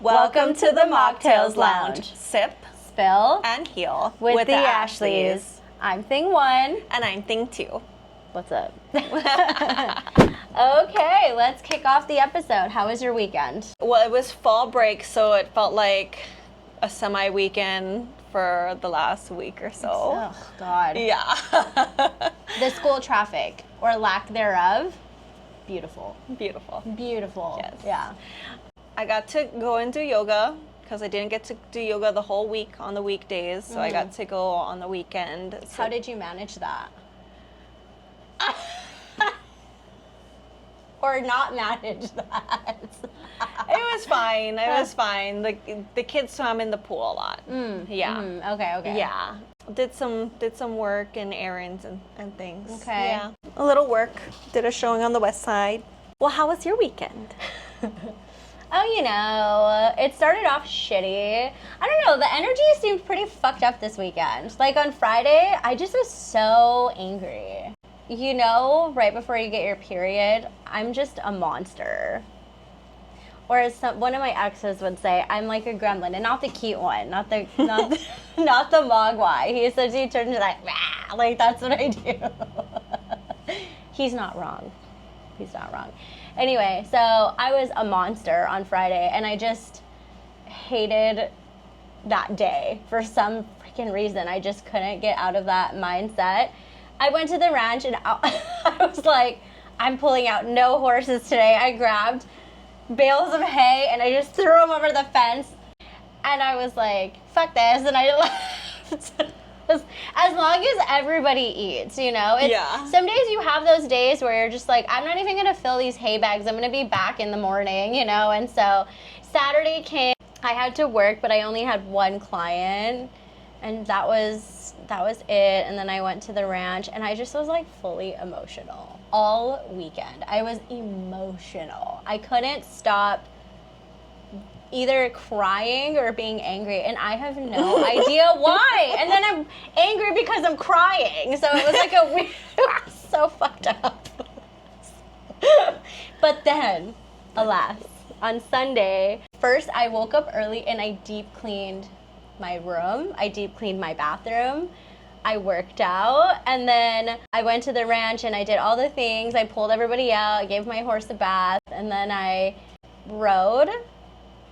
Welcome to the Mocktales Lounge. Sip, Spill, and heal with the Ashleys. I'm Thing 1. And I'm Thing 2. What's up? Okay, let's kick off the episode. How was your weekend? Well, it was fall break, so it felt like a semi-weekend for the last week or so. Oh, God. Yeah. The school traffic, or lack thereof, beautiful. Beautiful. Beautiful. Yes. Yeah. I got to go and do yoga because I didn't get to do yoga the whole week on the weekdays, so I got to go on the weekend. So How did you manage that? Or not manage that? It was fine. It was fine. The kids swam in the pool a lot. Yeah. Okay. Yeah. Did some work and errands and things. Okay. Yeah. A little work. Did a showing on the west side. Well, how was your weekend? Oh, it started off shitty. I don't know, the energy seemed pretty fucked up this weekend. Like on Friday, I just was so angry. You know, right before you get your period, I'm just a monster. Or as one of my exes would say, I'm like a gremlin, and not the cute one, not the mogwai. He says he turns into like that's what I do. He's not wrong. He's not wrong. Anyway, so I was a monster on Friday, and I just hated that day for some freaking reason. I just couldn't get out of that mindset. I went to the ranch, and I was like, I'm pulling out no horses today. I grabbed bales of hay, and I just threw them over the fence, and I was like, fuck this, and I left. As long as everybody eats, you know? Some days you have those days where you're just like, I'm not even going to fill these hay bags. I'm going to be back in the morning, you know? And so Saturday came. I had to work, but I only had one client, and that was it. And then I went to the ranch, and I just was like fully emotional all weekend. I was emotional. I couldn't stop either crying or being angry, and I have no idea why. And then I'm angry because I'm crying, so it was like a weird, so fucked up. But then, alas, on Sunday, first I woke up early and I deep cleaned my room, I deep cleaned my bathroom, I worked out, and then I went to the ranch and I did all the things. I pulled everybody out, I gave my horse a bath, and then I rode,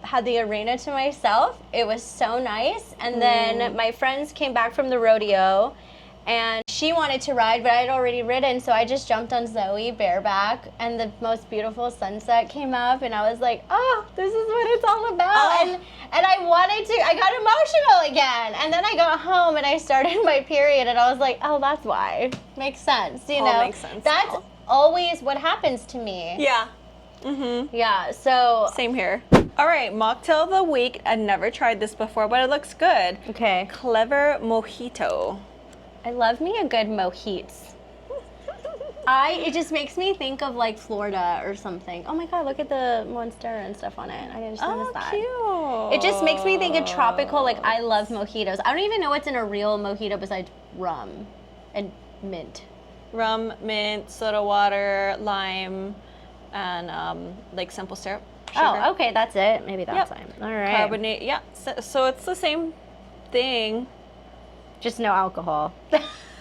had the arena to myself. It was so nice. And then my friends came back from the rodeo, and she wanted to ride, but I had already ridden, so I just jumped on Zoe bareback, and the most beautiful sunset came up, and I was like, oh, this is what it's all about. And I got emotional again. And then I got home and I started my period, and I was like, oh, that's why. Makes sense, you know? Makes sense. That's always what happens to me. Yeah. Yeah, so. Same here. All right, mocktail of the week. I've never tried this before, but it looks good. Okay. Clever mojito. I love me a good mojitos. It just makes me think of like Florida or something. Oh my God, look at the Monster and stuff on it. I didn't just notice that. Cute. It just makes me think of tropical, like I love mojitos. I don't even know what's in a real mojito besides rum and mint. Rum, mint, soda water, lime, and like simple syrup. Sugar. Oh, okay, that's it. Maybe that's fine. All right. Carbonate, yeah. So it's the same thing. Just no alcohol.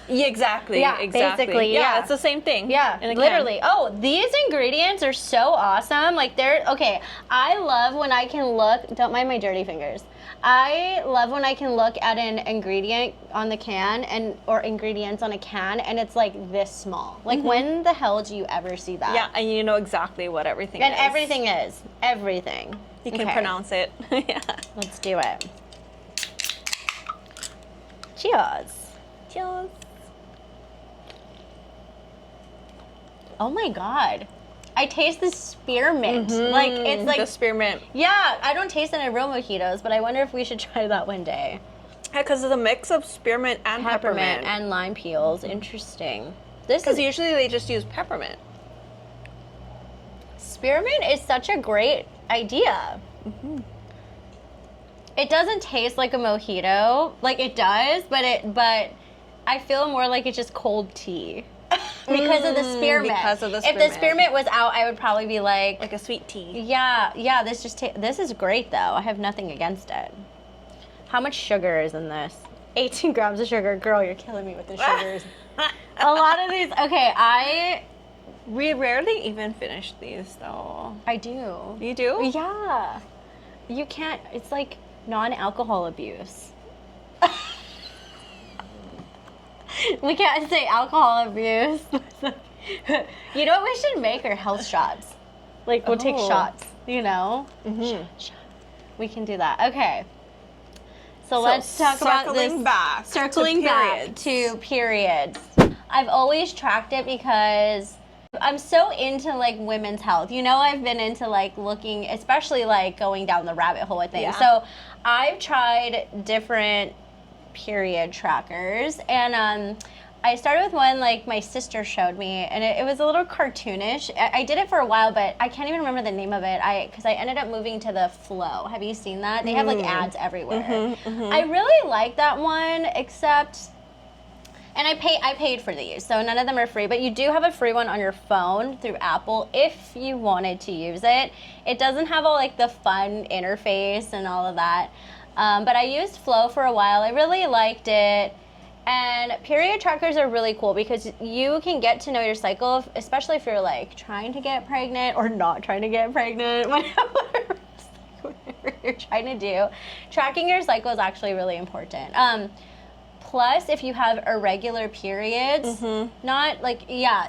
Yeah, exactly. Yeah, exactly. basically, yeah. It's the same thing. Yeah, in a literally. can. Oh, these ingredients are so awesome. Like okay, I love when I can look, don't mind my dirty fingers. I love when I can look at an ingredient on the can or ingredients on a can, and it's like this small. Like when the hell do you ever see that? Yeah, and you know exactly what everything is. And everything is. Everything. You can pronounce it. Yeah. Let's do it. Cheers. Cheers. Oh my God. I taste the spearmint. Like it's like the spearmint. Yeah, I don't taste it in real mojitos, but I wonder if we should try that one day. Yeah, because it's a mix of spearmint and peppermint. And lime peels. Interesting. Because usually they just use peppermint. Spearmint is such a great idea. It doesn't taste like a mojito. Like it does, but I feel more like it's just cold tea. because of the spearmint. Because of the If the spearmint was out, I would probably be like a sweet tea. Yeah, this is great though. I have nothing against it. How much sugar is in this? 18 grams of sugar. Girl, you're killing me with the sugars. A lot of these. Okay, we rarely even finish these though. I do. You do? Yeah. You can't. It's like non-alcohol abuse. We can't say alcohol abuse. You know what we should make are health shots. Like we'll take shots, you know? Shot. We can do that. Okay. So let's talk about this. Circling back to periods. I've always tracked it because I'm so into like women's health. You know, I've been into like looking, especially like going down the rabbit hole with things. Yeah. So I've tried different period trackers, and I started with one like my sister showed me, and it was a little cartoonish. I did it for a while, but I can't even remember the name of it. Because I ended up moving to the Flow. Have you seen that? They have like ads everywhere. I really like that one, except, and I paid for these, so none of them are free. But you do have a free one on your phone through Apple if you wanted to use it. It doesn't have all like the fun interface and all of that. But I used Flow for a while. I really liked it. And period trackers are really cool because you can get to know your cycle, especially if you're like trying to get pregnant or not trying to get pregnant, whatever you're trying to do. Tracking your cycle is actually really important. Plus, if you have irregular periods, not like,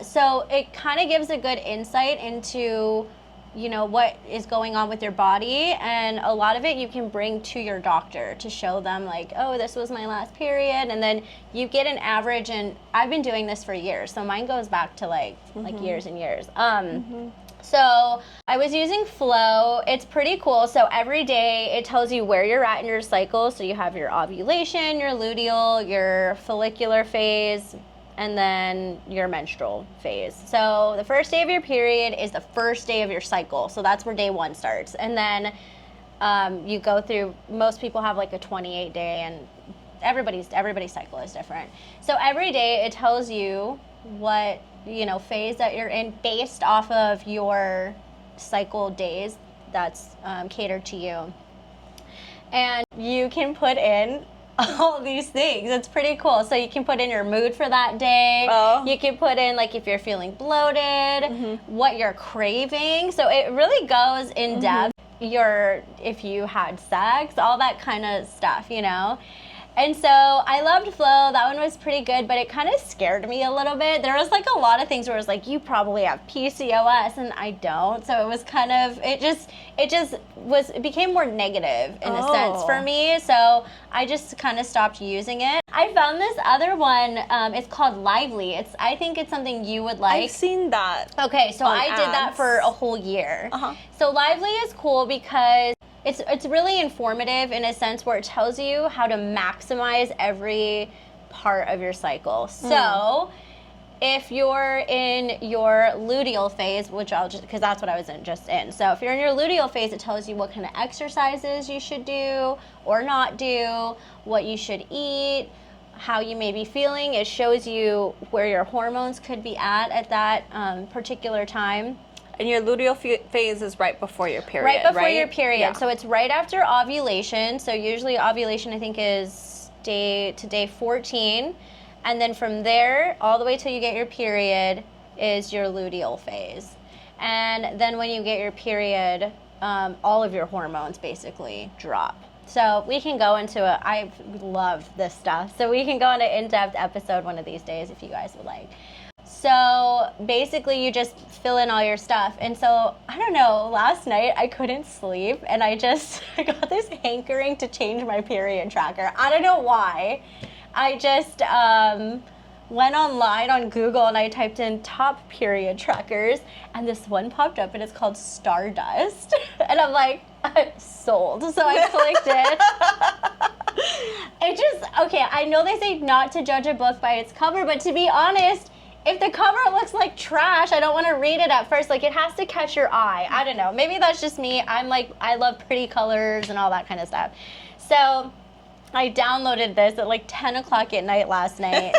so it kind of gives a good insight into, you know, what is going on with your body, and a lot of it you can bring to your doctor to show them like, oh, this was my last period, and then you get an average. And I've been doing this for years, so mine goes back to like years and years. So I was using Flow. It's pretty cool. So every day it tells you where you're at in your cycle. So you have your ovulation, your luteal, your follicular phase, and then your menstrual phase. So the first day of your period is the first day of your cycle. So that's where day one starts. And then you go through, most people have like a 28 day, and everybody's cycle is different. So every day it tells you what, you know, phase that you're in based off of your cycle days that's catered to you. And you can put in all these things. It's pretty cool. So you can put in your mood for that day. You can put in like if you're feeling bloated, what you're craving. So it really goes in depth. If you had sex, all that kind of stuff, you know. And so I loved Flow. That one was pretty good, but it kind of scared me a little bit. There was like a lot of things where it was like, you probably have PCOS, and I don't. So it was kind of, it became more negative in a sense for me. So I just kind of stopped using it. I found this other one. It's called Lively. I think it's something you would like. I've seen that. Okay, so I did that for a whole year. So Lively is cool because it's really informative in a sense where it tells you how to maximize every part of your cycle. So if you're in your luteal phase, which because that's what I was just in. So if you're in your luteal phase, it tells you what kind of exercises you should do or not do, what you should eat, how you may be feeling. It shows you where your hormones could be at that particular time. And your luteal phase is right before your period, right? Before your period. Yeah. So it's right after ovulation. So usually ovulation, I think, is day 14. And then from there, all the way till you get your period is your luteal phase. And then when you get your period, all of your hormones basically drop. So we can go into I love this stuff. So we can go into an in-depth episode one of these days if you guys would like. So basically you just fill in all your stuff. And so, I don't know, last night I couldn't sleep, and I got this hankering to change my period tracker. I don't know why. I just went online on Google and I typed in top period trackers, and this one popped up and it's called Stardust. And I'm like, sold. So I clicked it. Okay, I know they say not to judge a book by its cover, but to be honest, if the cover looks like trash, I don't want to read it at first. Like, it has to catch your eye. I don't know. Maybe that's just me. I love pretty colors and all that kind of stuff. So I downloaded this at like 10 o'clock at night last night.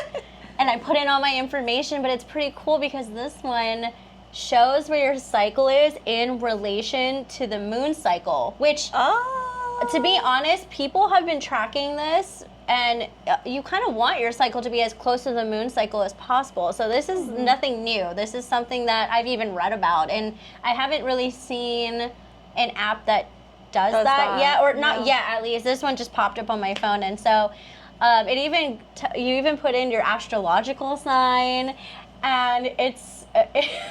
and I put in all my information, but it's pretty cool because this one shows where your cycle is in relation to the moon cycle, which, to be honest, people have been tracking this, and you kind of want your cycle to be as close to the moon cycle as possible. So this is nothing new. This is something that I've even read about, and I haven't really seen an app that does that yet, or not yet at least. This one just popped up on my phone, and so it even you even put in your astrological sign, and it's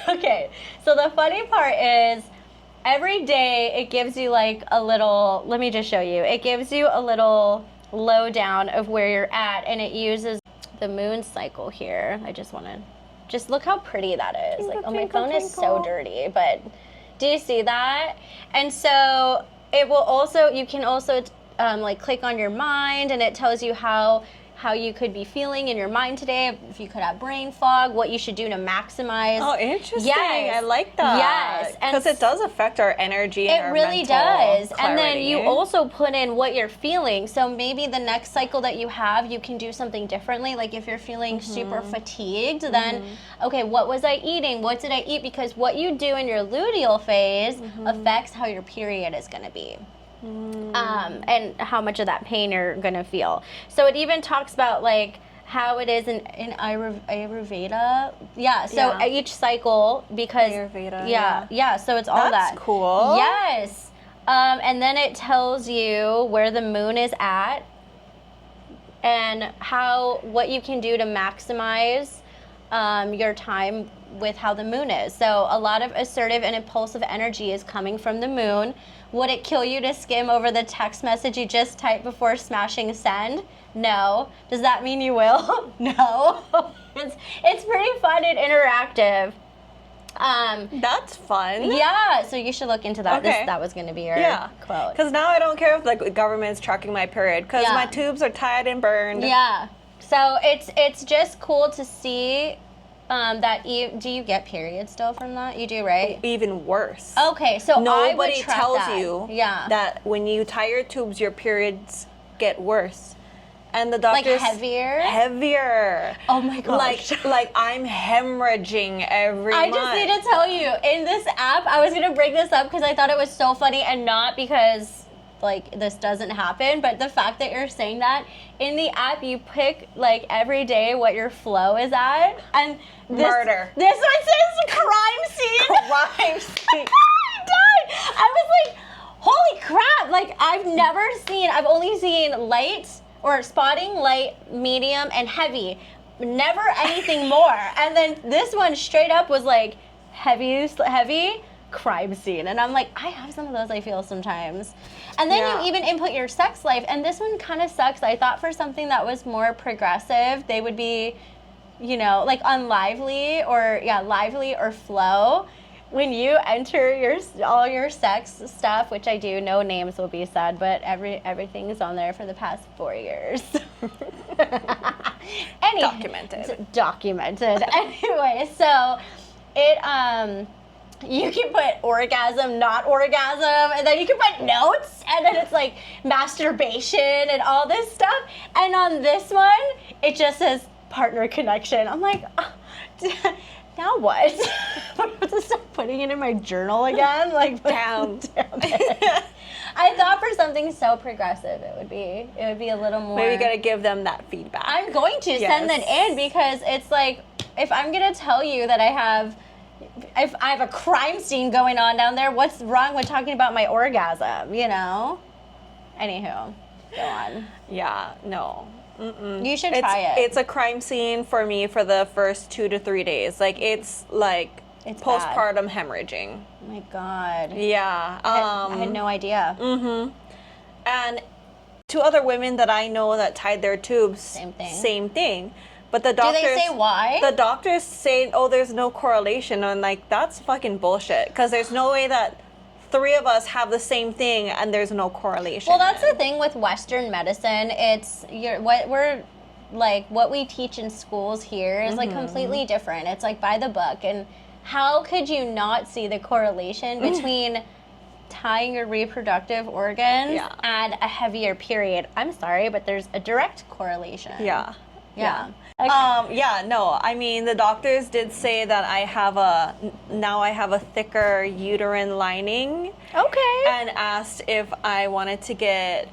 okay. So the funny part is every day it gives you like a little, let me just show you. It gives you a little lowdown of where you're at, and it uses the moon cycle here. I just want to, just look how pretty that is. Like, oh, my phone is so dirty, but do you see that? And so it will also, you can also like click on your mind, and it tells you how you could be feeling in your mind today, if you could have brain fog, what you should do to maximize. Oh, interesting. Yes. I like that. Yes. Because it does affect our energy and our really mental does. clarity. And then you also put in what you're feeling. So maybe the next cycle that you have, you can do something differently. Like if you're feeling super fatigued, then, okay, what was I eating? What did I eat? Because what you do in your luteal phase affects how your period is going to be. And how much of that pain you're gonna feel. So it even talks about like how it is in Ayurveda. Yeah. So each cycle, because Ayurveda. So it's all That's cool. Yes. And then it tells you where the moon is at, and what you can do to maximize your time with how the moon is. So a lot of assertive and impulsive energy is coming from the moon. Would it kill you to skim over the text message you just typed before smashing send? No. Does that mean you will? No. It's pretty fun and interactive. That's fun. Yeah, so you should look into that. Okay. That was going to be your quote. Because now I don't care if the government's tracking my period, because my tubes are tied and burned. Yeah. So it's just cool to see that do you get periods still from that? You do, right? Even worse. Okay, so nobody tells that. you that when you tie your tubes, your periods get worse. And the doctors, like heavier. Oh my gosh. Like I'm hemorrhaging every month. I just need to tell you, in this app, I was gonna bring this up because I thought it was so funny, and not because like this doesn't happen, but the fact that you're saying that in the app, you pick like every day what your flow is at, and murder. This one says crime scene. Crime scene. I died. I was like, holy crap! Like I've only seen light or spotting, light, medium, and heavy. Never anything more. And then this one straight up was like heavy crime scene, and I'm like, I have some of those, I feel sometimes. And then you even input your sex life, and this one kind of sucks. I thought for something that was more progressive, they would be, you know, like on lively or flow. When you enter all your sex stuff, which I do, no names will be said, but everything is on there for the past 4 years. Documented. Anyway, so it you can put orgasm, not orgasm, and then you can put notes, and then it's like masturbation and all this stuff. And on this one, it just says partner connection. I'm like, now what? I'm supposed to start putting it in my journal again? Like, damn it. I thought for something so progressive, it would be a little more. Maybe you gotta give them that feedback. I'm going to send that in, because it's like, if I'm gonna tell you that if I have a crime scene going on down there, what's wrong with talking about my orgasm, you know? Anywho, go on. Yeah, no. You should try it. It's a crime scene for me for the first 2 to 3 days. Like, it's postpartum hemorrhaging. Oh my God. Yeah. I had no idea. And 2 other women that I know that tied their tubes. Same thing. But the doctors... Do they say why? The doctors say, there's no correlation. And, like, that's fucking bullshit. Because there's no way that 3 of us have the same thing and there's no correlation. Well, that's the thing with Western medicine. It's what we teach in schools here is like completely different. It's like by the book. And how could you not see the correlation between tying your reproductive organs and a heavier period? I'm sorry, but there's a direct correlation. Yeah. Yeah. No, I mean, the doctors did say that I have a thicker uterine lining. Okay. And asked if I wanted to get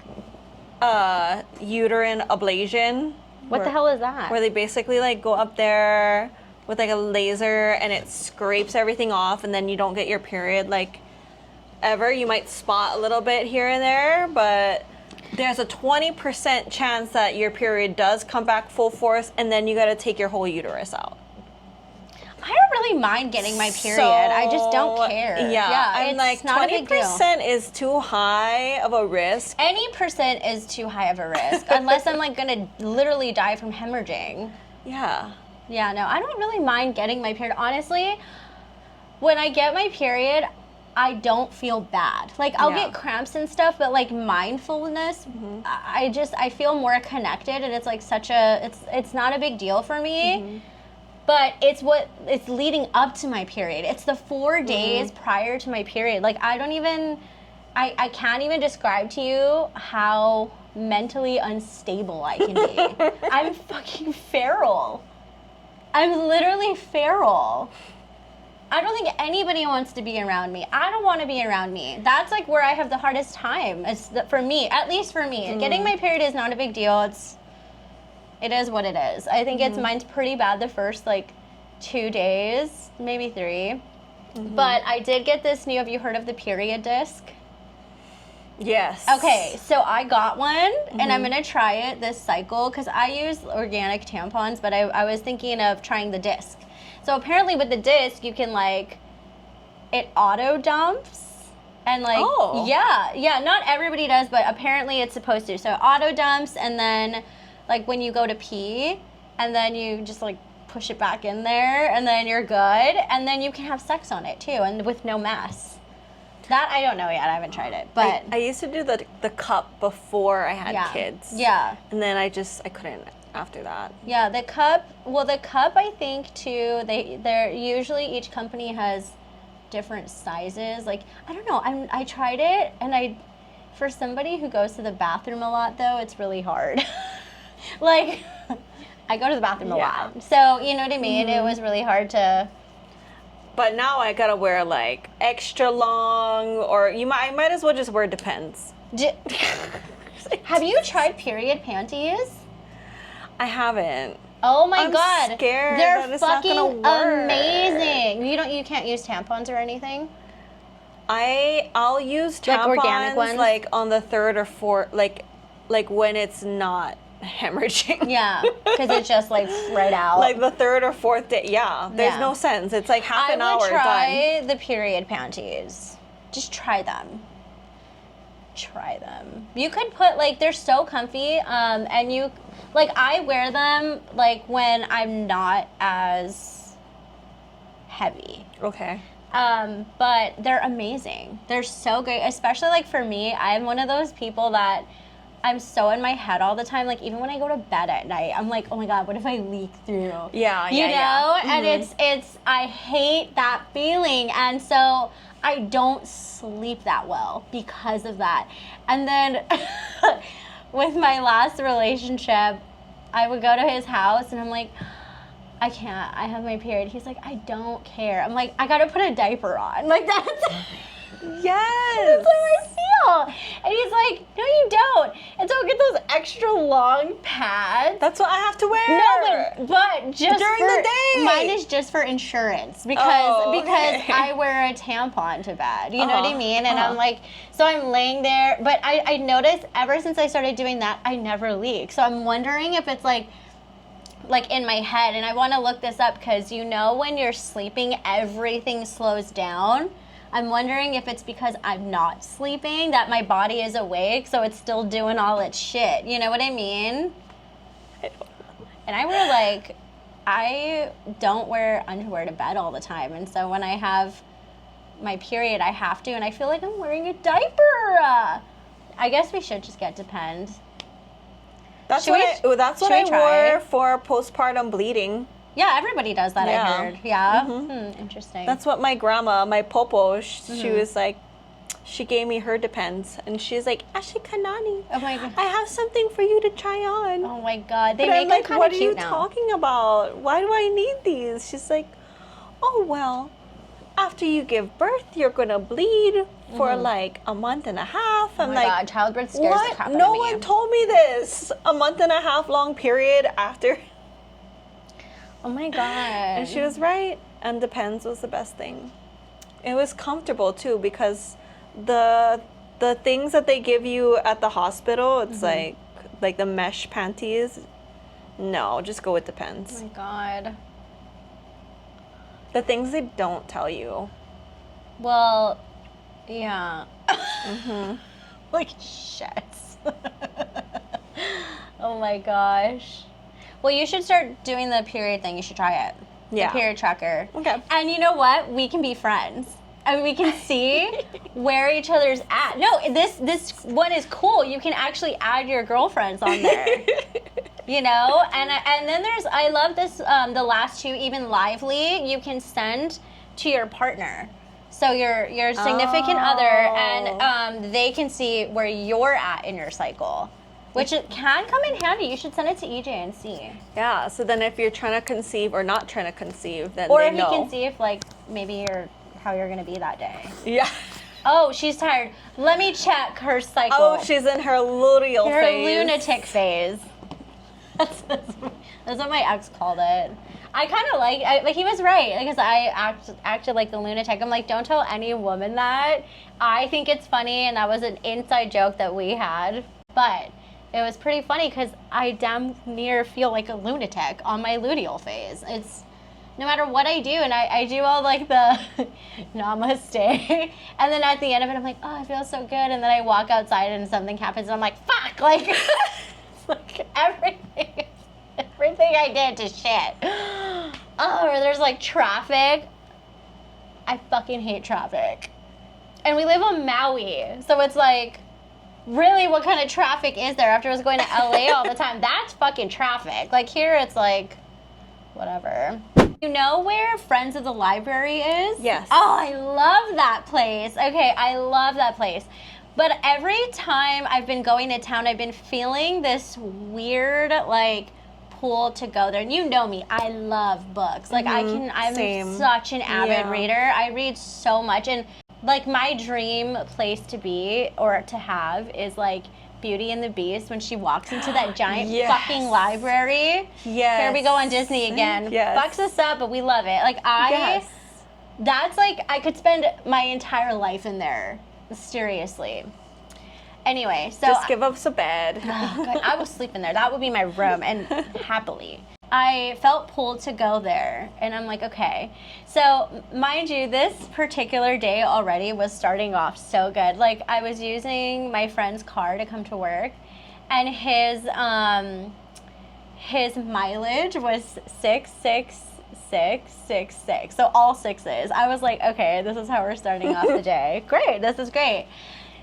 uterine ablation. What the hell is that? Where they basically like go up there with like a laser and it scrapes everything off, and then you don't get your period like ever. You might spot a little bit here and there, but there's a 20% chance that your period does come back full force, and then you got to take your whole uterus out. I don't really mind getting my period. I just don't care. Yeah, I'm like 20% is too high of a risk. Any percent is too high of a risk, unless I'm like gonna literally die from hemorrhaging. Yeah. Yeah, no, I don't really mind getting my period. Honestly, when I get my period, I don't feel bad. Like, I'll get cramps and stuff, but like mindfulness, I feel more connected, and it's like it's not a big deal for me. But it's leading up to my period. It's the 4 days prior to my period. Like, I can't even describe to you how mentally unstable I can be. I'm fucking feral. I'm literally feral. I don't think anybody wants to be around me. I don't want to be around me. That's like where I have the hardest time. For me, at least for me. Getting my period is not a big deal. It is what it is. I think mine's pretty bad the first like 2 days, maybe 3. But I did get this new, have you heard of the period disc? Yes. Okay, so I got one, and I'm going to try it this cycle, because I use organic tampons, but I was thinking of trying the disc. So apparently with the disc, you can like, it auto dumps. And like, yeah, not everybody does, but apparently it's supposed to. So auto dumps, and then like when you go to pee, and then you just like push it back in there, and then you're good, and then you can have sex on it too, and with no mess. That I don't know yet. I haven't tried it, but I used to do the cup before I had kids. Yeah. And then I couldn't after that. Yeah, the cup. Well, the cup, I think too. They're usually, each company has different sizes. Like, I don't know. I tried it, and for somebody who goes to the bathroom a lot though, it's really hard. Like, I go to the bathroom a lot, so you know what I mean. It was really hard to. But now I gotta wear like extra long, or I might as well just wear Depends. Have you tried period panties? I haven't. Oh my God! I'm scared they're that it's fucking not gonna work. Amazing. You can't use tampons or anything. I'll use tampons like organic ones, like on the 3rd or 4th, like when it's not hemorrhaging. Yeah, because it's just like right out. Like the 3rd or 4th day. Yeah, there's no sense. It's like half an hour done. I would try the period panties. Just try them. Try them. You could put like, they're so comfy, and you like, I wear them like when I'm not as heavy. Okay. But they're amazing. They're so great, especially like for me. I'm one of those people that I'm so in my head all the time. Like, even when I go to bed at night, I'm like, oh my God, what if I leak through? Yeah, you know? And it's I hate that feeling. And so I don't sleep that well because of that. And then with my last relationship, I would go to his house and I'm like, I can't, I have my period. He's like, I don't care. I'm like, I gotta put a diaper on. Like, that's yes. That's how I feel. And he's like, no, you don't. And so I get those extra long pads. That's what I have to wear. No, but just during the day. Mine is just for insurance because I wear a tampon to bed. You know what I mean? And I'm like, so I'm laying there. But I noticed ever since I started doing that, I never leak. So I'm wondering if it's like in my head. And I want to look this up because you know when you're sleeping, everything slows down. I'm wondering if it's because I'm not sleeping, that my body is awake, so it's still doing all its shit. You know what I mean? And I don't wear underwear to bed all the time. And so when I have my period, I have to, and I feel like I'm wearing a diaper. I guess we should just get Depend. That's what I wore for postpartum bleeding. Yeah, everybody does that, I heard. Yeah? Interesting. That's what my grandma, my popo, she was like, she gave me her Depends, and she's like, Ashley Kanani, Oh my god. I have something for you to try on. Oh my god. They But make I'm them like, kind what of are you cute now. talking about? Why do I need these? She's like, oh, well, after you give birth, you're going to bleed for like a month and a half. Oh I'm my like, god, childbirth scares the what? crap out No of me. one told me this. A month and a half long period after. Oh my god. And she was right. And Depends was the best thing. It was comfortable too, because the things that they give you at the hospital, it's like the mesh panties. No, just go with Depends. Oh my god. The things they don't tell you. Well, yeah. Like shit. Oh my gosh. Well, you should start doing the period thing. You should try it. Yeah. The period tracker. Okay. And you know what? We can be friends. I mean, we can see where each other's at. No, this one is cool. You can actually add your girlfriends on there. You know, and then I love this. The last two, even Lively, you can send to your partner, so your significant other, and they can see where you're at in your cycle, which it can come in handy. You should send it to EJ and see. Yeah. So then, if you're trying to conceive or not trying to conceive, then Or they if know. you can see if like maybe how you're gonna be that day. Yeah. Oh, she's tired. Let me check her cycle. Oh, she's in her luteal her phase. lunatic phase. That's what my ex called it. I kind of like he was right, because I acted like a lunatic. I'm like, don't tell any woman that. I think it's funny, and that was an inside joke that we had. But it was pretty funny because I damn near feel like a lunatic on my luteal phase. It's no matter what I do, and I do all like the namaste, and then at the end of it, I'm like, oh, I feel so good, and then I walk outside and something happens, and I'm like, fuck, like. Like everything I did to shit. Oh, or there's like traffic. I fucking hate traffic. And we live on Maui, so it's like, really, what kind of traffic is there after I was going to LA all the time? That's fucking traffic. Like here, it's like, whatever. You know where Friends of the Library is? Yes. Oh, I love that place. Okay, I love that place. But every time I've been going to town, I've been feeling this weird, like, pull to go there. And you know me, I love books. Like, I'm Same. such an avid Yeah. reader. I read so much. And, like, my dream place to be or to have is, like, Beauty and the Beast when she walks into that giant Yes. fucking library. Yes. Here we go on Disney again. Yes. Fucks us up, but we love it. Like, Yes. that's like, I could spend my entire life in there. Seriously. Anyway, so Just give us a bed. oh, God, I will sleep in there. That would be my room, and happily. I felt pulled to go there, and I'm like, okay. So, mind you, this particular day already was starting off so good. Like, I was using my friend's car to come to work, and his mileage was 66666. So all sixes. I was like, okay, this is how we're starting off the day. Great, this is great.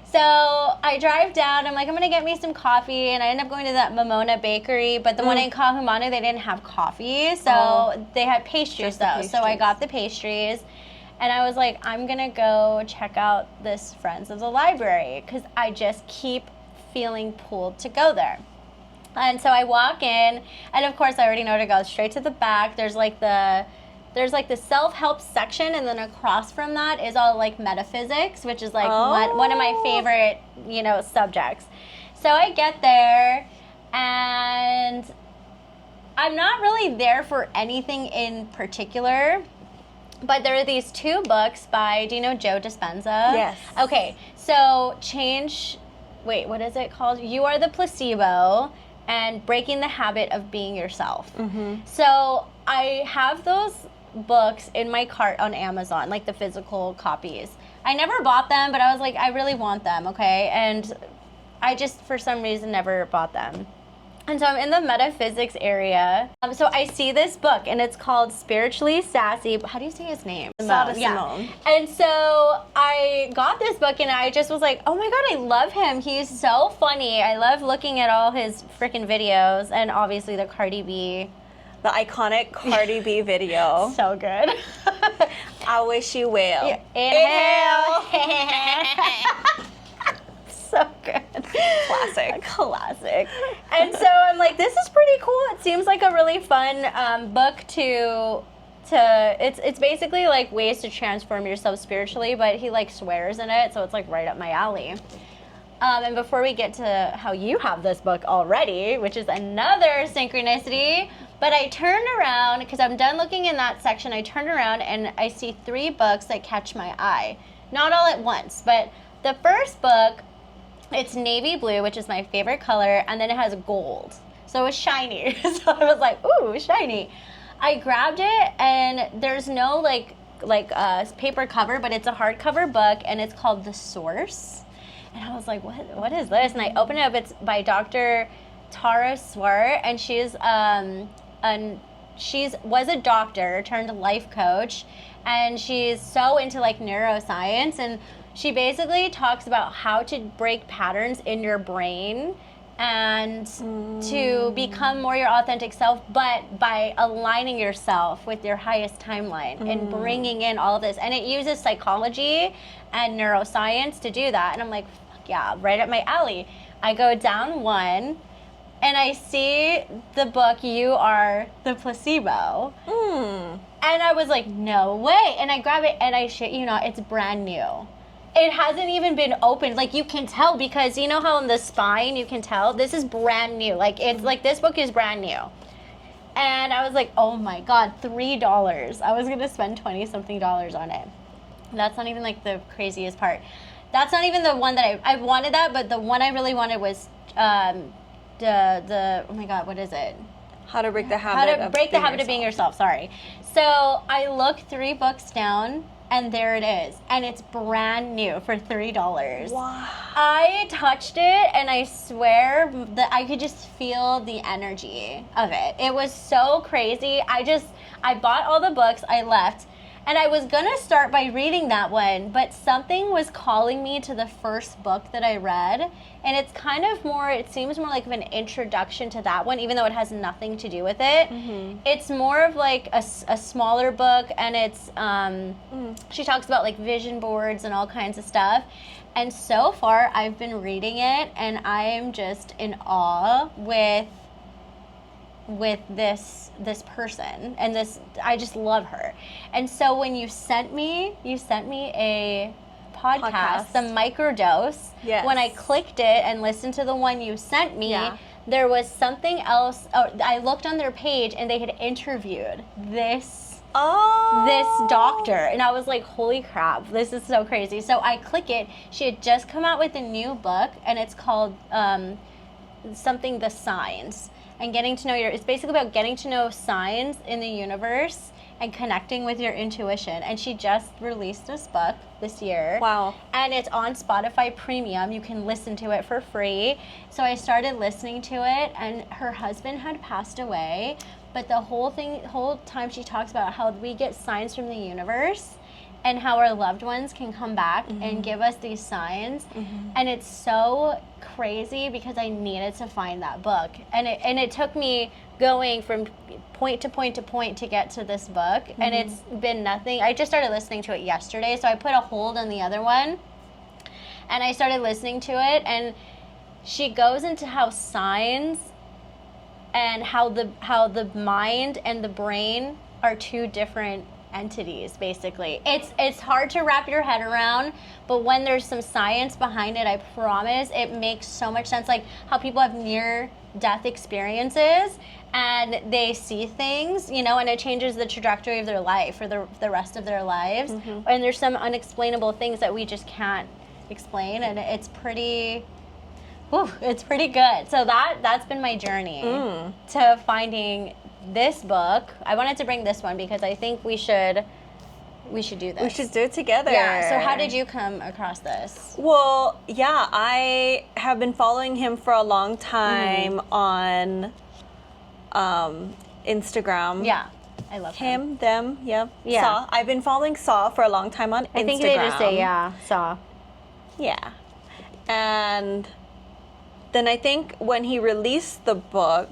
So I drive down, I'm like, I'm gonna get me some coffee, and I end up going to that Momona bakery, but the one in Kahumanu, they didn't have coffee, so they had pastries the though. So I pastries. got the pastries, and I was like, I'm gonna go check out this Friends of the Library, because I just keep feeling pulled to go there. And so I walk in, and of course I already know to go straight to the back. There's like the self-help section, and then across from that is all like metaphysics, which is like one of my favorite, subjects. So I get there, and I'm not really there for anything in particular, but there are these two books by, do you know Joe Dispenza? Yes. Okay, so what is it called? You Are the Placebo, and Breaking the Habit of Being Yourself. Mm-hmm. So I have those books in my cart on Amazon, like the physical copies. I never bought them, but I was like, I really want them, okay? And I just, for some reason, never bought them. And so I'm in the metaphysics area. So I see this book, and it's called Spiritually Sassy. How do you say his name? Sada Yeah. Simone. And so I got this book, and I just was like, oh my God, I love him. He's so funny. I love looking at all his freaking videos, and obviously the Cardi B The iconic Cardi B video. So good. I wish you will. Yeah. Inhale. So good. Classic. Classic. And so I'm like, this is pretty cool. It seems like a really fun book to it's basically like ways to transform yourself spiritually, but he like swears in it, so it's like right up my alley. And before we get to how you have this book already, which is another synchronicity, but I turned around, because I'm done looking in that section, I turned around and I see 3 books that catch my eye. Not all at once, but the first book, it's navy blue, which is my favorite color, and then it has gold. So it's shiny. So I was like, ooh, shiny. I grabbed it, and there's no like paper cover, but it's a hardcover book, and it's called The Source. And I was like, what is this? And I opened it up. It's by Dr. Tara Swart, and was a doctor turned life coach, and she's so into like neuroscience, and she basically talks about how to break patterns in your brain and to become more your authentic self, but by aligning yourself with your highest timeline and bringing in all of this. And it uses psychology and neuroscience to do that. And I'm like, fuck yeah, right up my alley. I go down one, and I see the book, You Are the Placebo. And I was like, no way. And I grab it, and I shit you not, it's brand new. It hasn't even been opened. Like, you can tell, because you know how in the spine you can tell? This is brand new. Like, it's like this book is brand new. And I was like, oh my God, $3. I was going to spend $20-something on it. That's not even like the craziest part. That's not even the one that I wanted that, but the one I really wanted was the oh my God, what is it? How to break the habit of being yourself. Sorry. So I looked 3 books down, and there it is. And it's brand new for $3. Wow. I touched it, and I swear that I could just feel the energy of it. It was so crazy. I bought all the books, I left, and I was gonna start by reading that one, but something was calling me to the first book that I read, and it's kind of more, it seems more like an introduction to that one, even though it has nothing to do with it. It's more of like a smaller book, and it's, she talks about like vision boards and all kinds of stuff. And so far, I've been reading it, and I am just in awe with this person, and I just love her. And so when you sent me a podcast, the microdose. Yes. When I clicked it and listened to the one you sent me, there was something else. I looked on their page, and they had interviewed this doctor, and I was like, holy crap, this is so crazy. So I click it. She had just come out with a new book, and it's called something The Signs. And it's basically about getting to know signs in the universe and connecting with your intuition. And she just released this book this year. Wow. And it's on Spotify Premium. You can listen to it for free. So I started listening to it, and her husband had passed away. But the whole time she talks about how we get signs from the universe, and how our loved ones can come back and give us these signs. And it's so crazy, because I needed to find that book. And it took me going from point to point to point to get to this book. And it's been nothing. I just started listening to it yesterday, so I put a hold on the other one. And I started listening to it, and she goes into how signs and how the mind and the brain are 2 different entities, basically. It's hard to wrap your head around, but when there's some science behind it, I promise it makes so much sense. Like how people have near-death experiences, and they see things, and it changes the trajectory of their life for the rest of their lives. And there's some unexplainable things that we just can't explain, and it's pretty good. So that's been my journey to finding this book. I wanted to bring this one because I think we should do this. We should do it together. Yeah. So how did you come across this? Well, yeah, I have been following him for a long time on Instagram. Yeah. I love him. Them, yeah. Saw. I've been following Saw for a long time on Instagram. I think they just say, Saw. Yeah. And then I think when he released the book,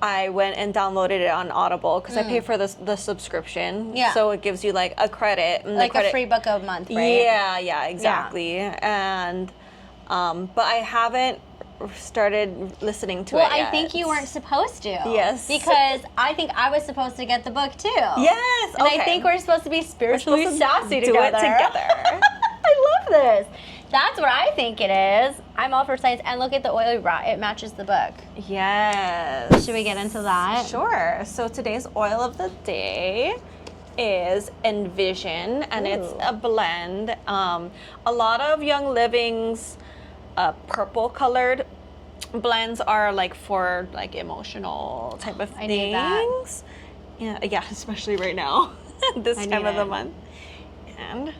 I went and downloaded it on Audible because I pay for the subscription. Yeah. So it gives you like a credit. And Like a free book a month, right? Yeah, exactly. And but I haven't started listening to it yet. Well, I think you weren't supposed to. Yes. Because I think I was supposed to get the book too. Yes. And okay. I think we're supposed to be spiritually We're supposed sassy to do together. it together. I love this. That's what I think it is. I'm all for science. And look at the oily rot. It matches the book. Yes. Should we get into that? Sure. So today's oil of the day is Envision, and it's a blend. A lot of Young Living's purple colored blends are like for like emotional type of I need that. things. Yeah, especially right now, this time of the month. And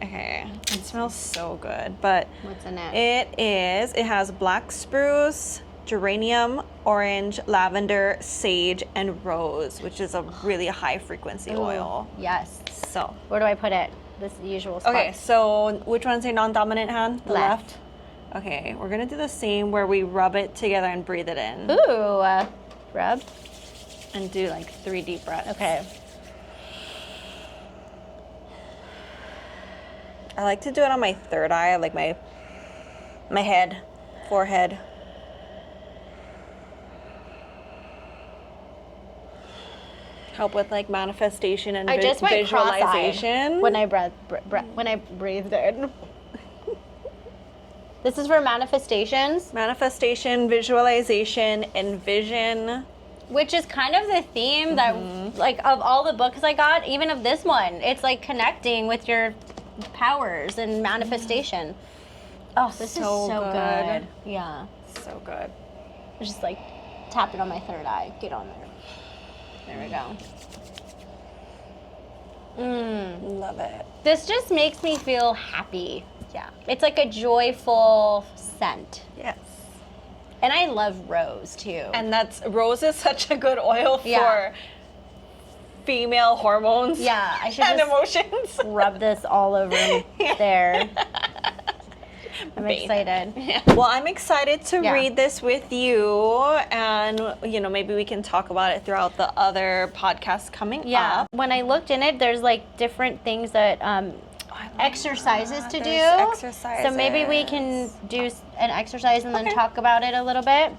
okay, it smells so good. But What's in it? it has black spruce, geranium, orange, lavender, sage, and rose, which is a really high frequency oil. Yes. So, Where do I put it? This usual spot. okay, so which one's your non-dominant hand? The Left. Okay, we're gonna do the same where we rub it together and breathe it in. Ooh. Rub. And do like 3 deep breaths. Okay. I like to do it on my third eye, like my head, forehead. Help with like manifestation and I just went visualization. cross-eyed when I breathed in. This is for manifestations, Manifestation, visualization, envision. which is kind of the theme that, like, of all the books I got, even of this one, it's like connecting with your powers and manifestation. Oh, this is so good. Yeah. So good. Just like tap it on my third eye. Get on there. There we go. Love it. This just makes me feel happy. Yeah. It's like a joyful scent. Yes. And I love rose too. And rose is such a good oil for Yeah. female hormones. Yeah, I should and just emotions. rub this all over there. I'm excited. Yeah. Well, I'm excited to Yeah. read this with you, and maybe we can talk about it throughout the other podcasts coming Yeah. up. When I looked in it, there's like different things that exercises to do. There's exercises. So maybe we can do an exercise and then Okay. talk about it a little bit.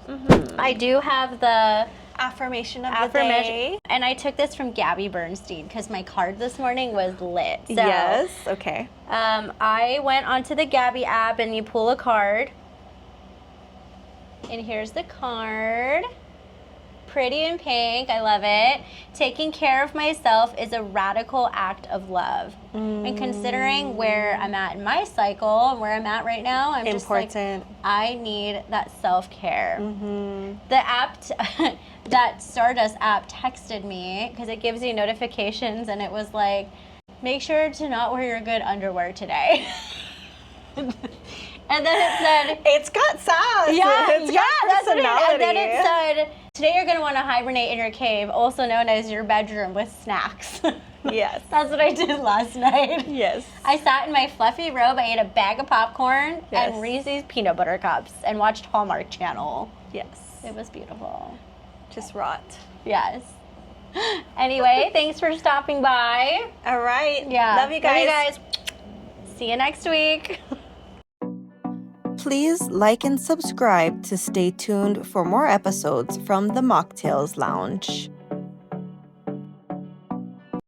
I do have the Affirmation of the affirmation, day. and I took this from Gabby Bernstein because my card this morning was lit. So, Yes. Okay. I went onto the Gabby app and you pull a card. And here's the card. Pretty in pink. I love it. Taking care of myself is a radical act of love. And considering where I'm at in my cycle and where I'm at right now, I'm Important. just like, I need that self-care. The app, that Stardust app texted me because it gives you notifications, and it was like, make sure to not wear your good underwear today. And then it said, It's got sass. It's got that's what it is. personality. And then it said, today you're going to want to hibernate in your cave, also known as your bedroom, with snacks. Yes. That's what I did last night. Yes. I sat in my fluffy robe, I ate a bag of popcorn Yes. and Reese's peanut butter cups and watched Hallmark Channel. Yes. It was beautiful. Just rot. Yes. Anyway, thanks for stopping by. All right. Yeah. Love you guys. See you next week. Please like and subscribe to stay tuned for more episodes from the Mocktales Lounge.